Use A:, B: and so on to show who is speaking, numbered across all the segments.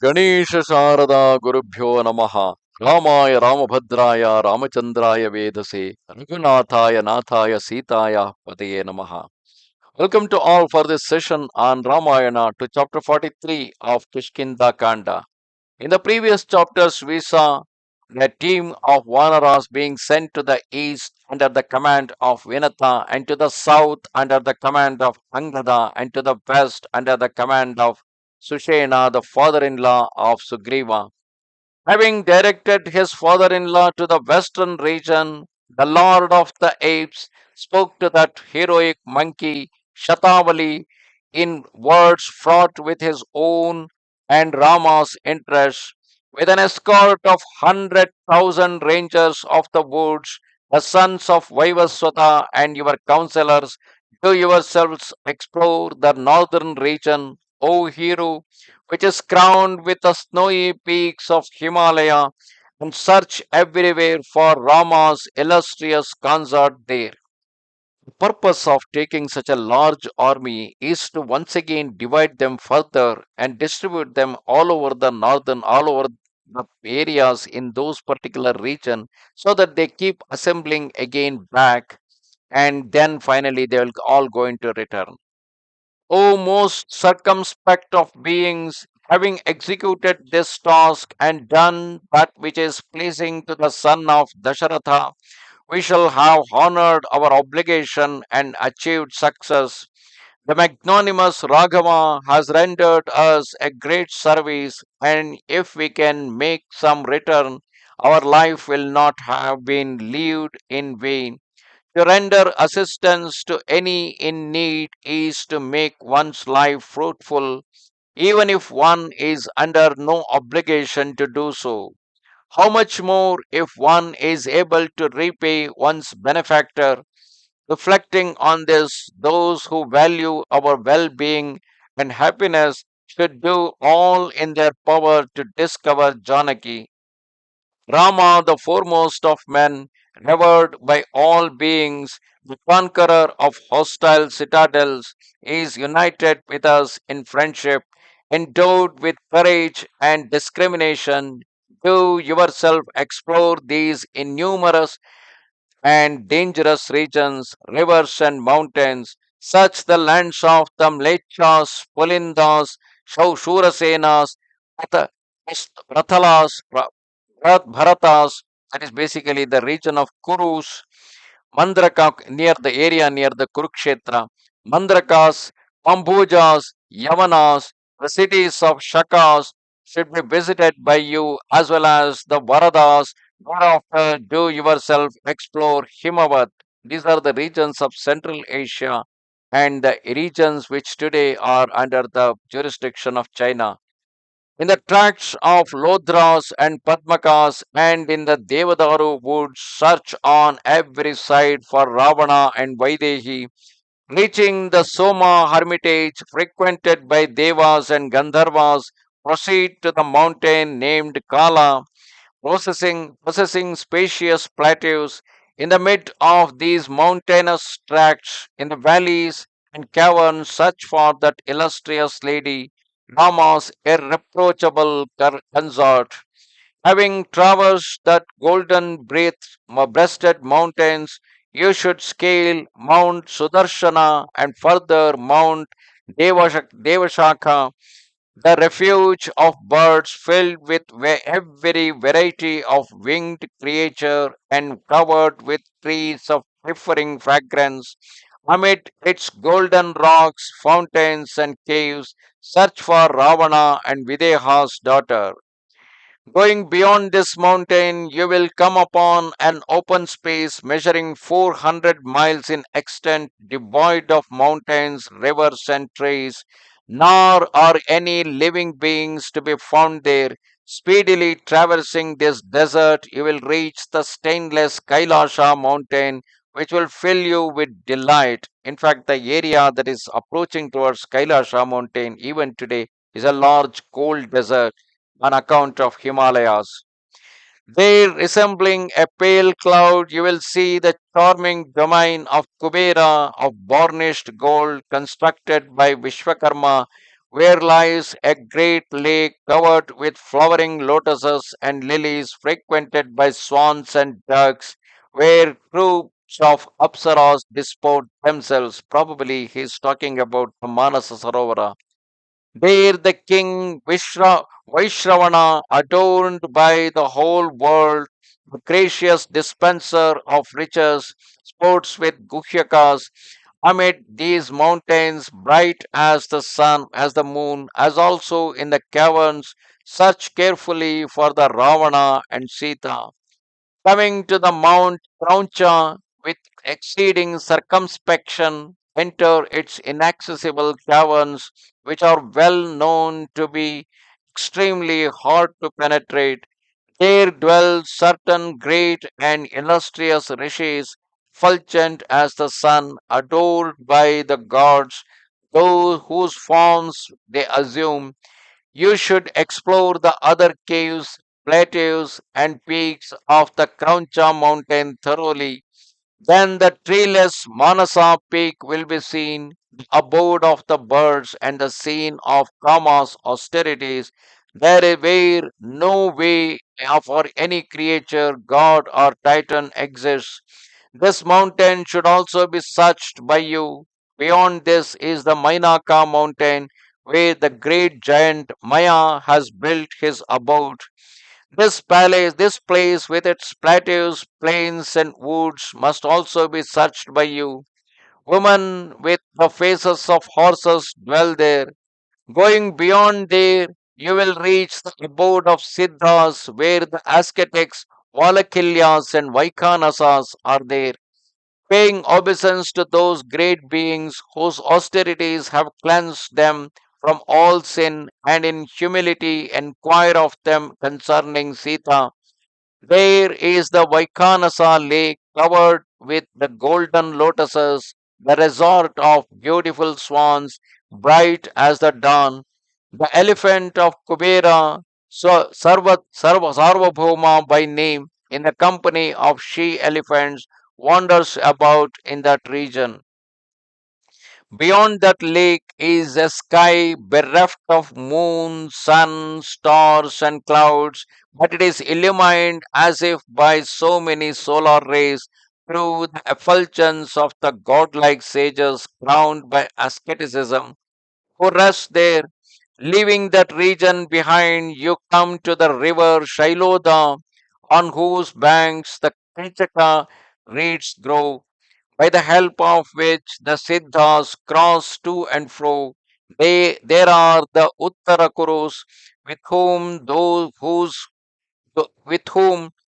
A: Ganesha Sharada Gurubhyo Namaha Ramaya Ramabhadraya Ramachandraya Vedase Raghunathaya Nathaya Sitaya Pataye Namaha. Welcome to all for this session on Ramayana to chapter 43 of Kishkindha Kanda. In the previous chapters, we saw a team of Vanaras being sent to the east under the command of Vinata, and to the south under the command of Angada, and to the west under the command of Sushena, the father in law of Sugriva. Having directed his father in law to the western region, the lord of the apes spoke to that heroic monkey, Shathavali, in words fraught with his own and Rama's interests. With an escort of 100,000 rangers of the woods, the sons of Vaivaswata and your counselors, do yourselves explore the northern region, O hero, which is crowned with the snowy peaks of Himalaya, and search everywhere for Rama's illustrious consort there. The purpose of taking such a large army is to once again divide them further and distribute them all over the areas in those particular region, so that they keep assembling again back, and then finally they will all going to return. O most circumspect of beings, having executed this task and done that which is pleasing to the son of Dasharatha, we shall have honored our obligation and achieved success. The magnanimous Raghava has rendered us a great service, and if we can make some return, our life will not have been lived in vain. To render assistance to any in need is to make one's life fruitful, even if one is under no obligation to do so. How much more if one is able to repay one's benefactor? Reflecting on this, those who value our well being and happiness should do all in their power to discover Janaki. Rama, the foremost of men, revered by all beings, the conqueror of hostile citadels, is united with us in friendship, endowed with courage and discrimination. Do yourself explore these innumerous and dangerous regions, rivers and mountains, such the lands of the Mlechas, Pulindas, Shurasenas, Prathalas, Bharatas, that is basically the region of Kurus, Mandraka near the area near the Kurukshetra, Mandrakas, Pambujas, Yavanas, the cities of Shakas should be visited by you, as well as the Varadas. Thereafter, do yourself explore Himavat. These are the regions of Central Asia and the regions which today are under the jurisdiction of China. In the tracts of Lodras and Padmakas and in the Devadaru woods, search on every side for Ravana and Vaidehi, reaching the Soma hermitage frequented by Devas and Gandharvas, proceed to the mountain named Kala, possessing spacious plateaus. In the mid of these mountainous tracts, in the valleys and caverns, search for that illustrious lady, Rama's irreproachable consort. Having traversed that breasted mountains, you should scale Mount Sudarshana and further Mount Devashakha, the refuge of birds filled with every variety of winged creature and covered with trees of differing fragrance. Amid its golden rocks, fountains, and caves, search for Ravana and Videha's daughter. Going beyond this mountain, you will come upon an open space measuring 400 miles in extent, devoid of mountains, rivers, and trees, nor are any living beings to be found there. Speedily traversing this desert, you will reach the stainless Kailasha mountain, which will fill you with delight. In fact, the area that is approaching towards Kailasha mountain, even today, is a large cold desert on account of Himalayas. There, resembling a pale cloud, you will see the charming domain of Kubera of burnished gold constructed by Vishwakarma where lies a great lake covered with flowering lotuses and lilies, frequented by swans and ducks, where troops of apsaras disport themselves. Probably he's talking about the Manasa Sarovara. There the king Vaishravana, adorned by the whole world, the gracious dispenser of riches, sports with Guhyakas, amid these mountains, bright as the sun, as the moon, as also in the caverns, search carefully for the Ravana and Sita. Coming to the Mount Krauncha with exceeding circumspection, enter its inaccessible caverns, which are well known to be extremely hard to penetrate. There dwell certain great and illustrious rishis, fulgent as the sun, adored by the gods, those whose forms they assume. You should explore the other caves, plateaus, and peaks of the Krauncha mountain thoroughly. Then the treeless Manasa peak will be seen, the abode of the birds and the scene of Kama's austerities. There is where no way for any creature, god or titan exists. This mountain should also be searched by you. Beyond this is the Mainaka mountain, where the great giant Maya has built his abode. This place with its plateaus, plains, and woods must also be searched by you. Women with the faces of horses dwell there. Going beyond there, you will reach the abode of Siddhas, where the ascetics, Valakilyas, and Vaikanasas are there, paying obeisance to those great beings whose austerities have cleansed them from all sin, and in humility inquire of them concerning Sita. There is the Vaikanasa lake covered with the golden lotuses, the resort of beautiful swans, bright as the dawn. The elephant of Kubera, Sarvabhauma by name, in the company of she elephants, wanders about in that region. Beyond that lake is a sky bereft of moon, sun, stars, and clouds, but it is illumined as if by so many solar rays through the effulgence of the godlike sages crowned by asceticism who rest there. Leaving that region behind, you come to the river Shailoda, on whose banks the Kanchaka reeds grow, by the help of which the Siddhas cross to and fro. There are the Uttara Kurus, with whom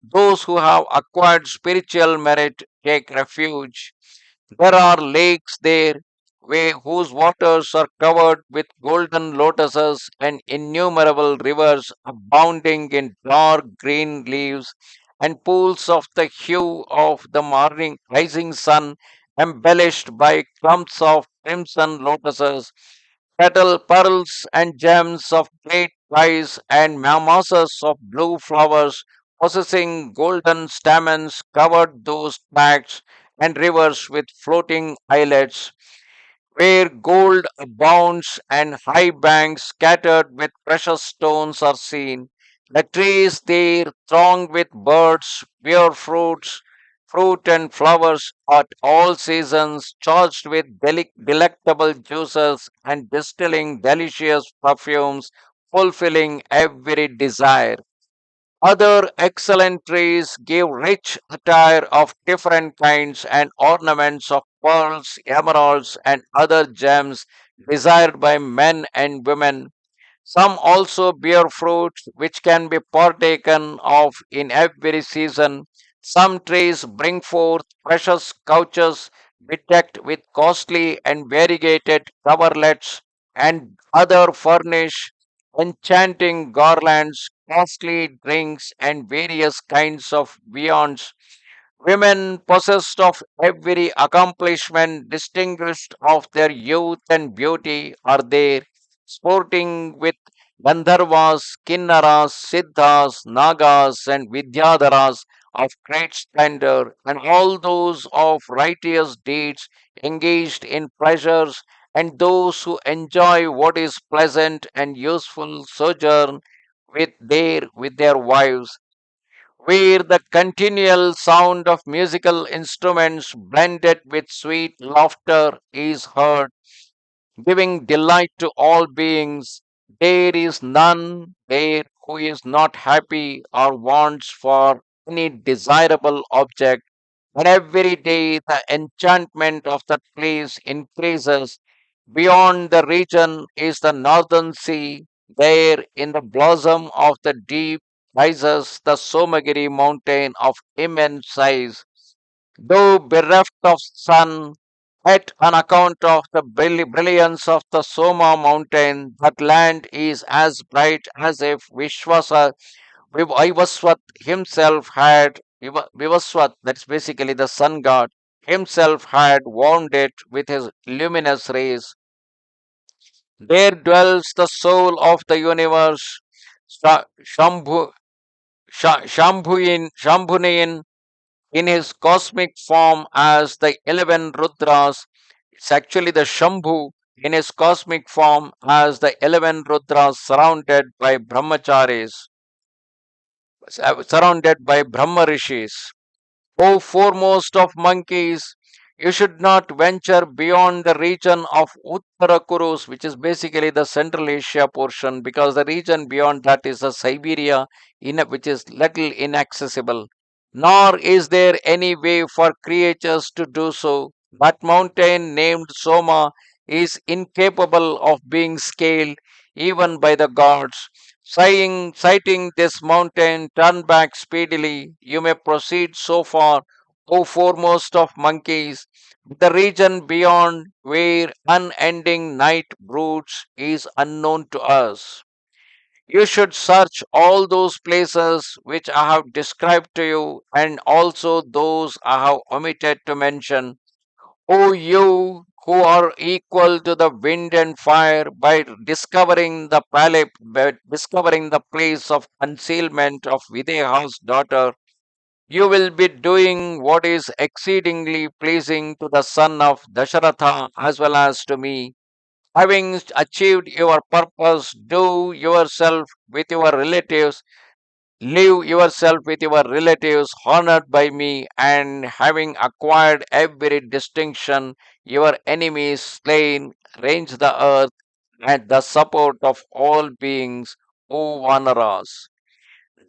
A: those who have acquired spiritual merit take refuge. There are lakes there whose waters are covered with golden lotuses and innumerable rivers abounding in dark green leaves and pools of the hue of the morning rising sun embellished by clumps of crimson lotuses, pearls and gems of great price and masses of blue flowers possessing golden stamens covered those tracts and rivers with floating islets, where gold abounds and high banks scattered with precious stones are seen. The trees there thronged with birds bear fruit and flowers at all seasons, charged with delectable juices and distilling delicious perfumes, fulfilling every desire. Other excellent trees give rich attire of different kinds and ornaments of pearls, emeralds, and other gems desired by men and women. Some also bear fruit which can be partaken of in every season. Some trees bring forth precious couches bedecked with costly and variegated coverlets, and other furnish enchanting garlands, costly drinks, and various kinds of viands. Women possessed of every accomplishment distinguished of their youth and beauty are there, sporting with Gandharvas, Kinnaras, Siddhas, Nagas, and Vidyadharas of great splendor, and all those of righteous deeds engaged in pleasures and those who enjoy what is pleasant and useful sojourn with their wives, where the continual sound of musical instruments blended with sweet laughter is heard, giving delight to all beings. There is none there who is not happy or wants for any desirable object, and every day the enchantment of that place increases. Beyond the region is the northern sea. There, in the blossom of the deep, rises the Somagiri mountain of immense size. Though bereft of sun, yet on account of the brilliance of the Soma mountain, that land is as bright as if Vivaswat himself had, Vivaswat, that's basically the sun god, himself had warmed it with his luminous rays. There dwells the soul of the universe, Shambhuin, in his cosmic form as the 11 Rudras. It's actually the Shambhu in his cosmic form as the 11 Rudras surrounded by Brahma Rishis. O foremost of monkeys, you should not venture beyond the region of Uttara Kurus, which is basically the Central Asia portion, because the region beyond that is the Siberia, which is little inaccessible. Nor is there any way for creatures to do so. That mountain named Soma is incapable of being scaled even by the gods. Sighting this mountain, turn back speedily. You may proceed so far, O foremost of monkeys. The region beyond where unending night broods is unknown to us. You should search all those places which I have described to you, and also those I have omitted to mention. O you who are equal to the wind and fire, by discovering the place of concealment of Videha's daughter, you will be doing what is exceedingly pleasing to the son of Dasharatha as well as to me. Having achieved your purpose, live yourself with your relatives honored by me, and having acquired every distinction, your enemies slain, range the earth at the support of all beings, O Vanaras.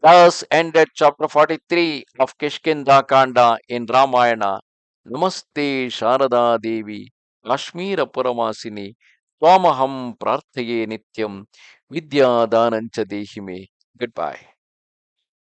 A: Thus ended chapter 43 of Kishkindha Kanda in Ramayana. Namaste Sharada Devi, Kashmira Puramasini, Swamaham Prarthaye Nityam, Vidya Danancha Dehime. Goodbye.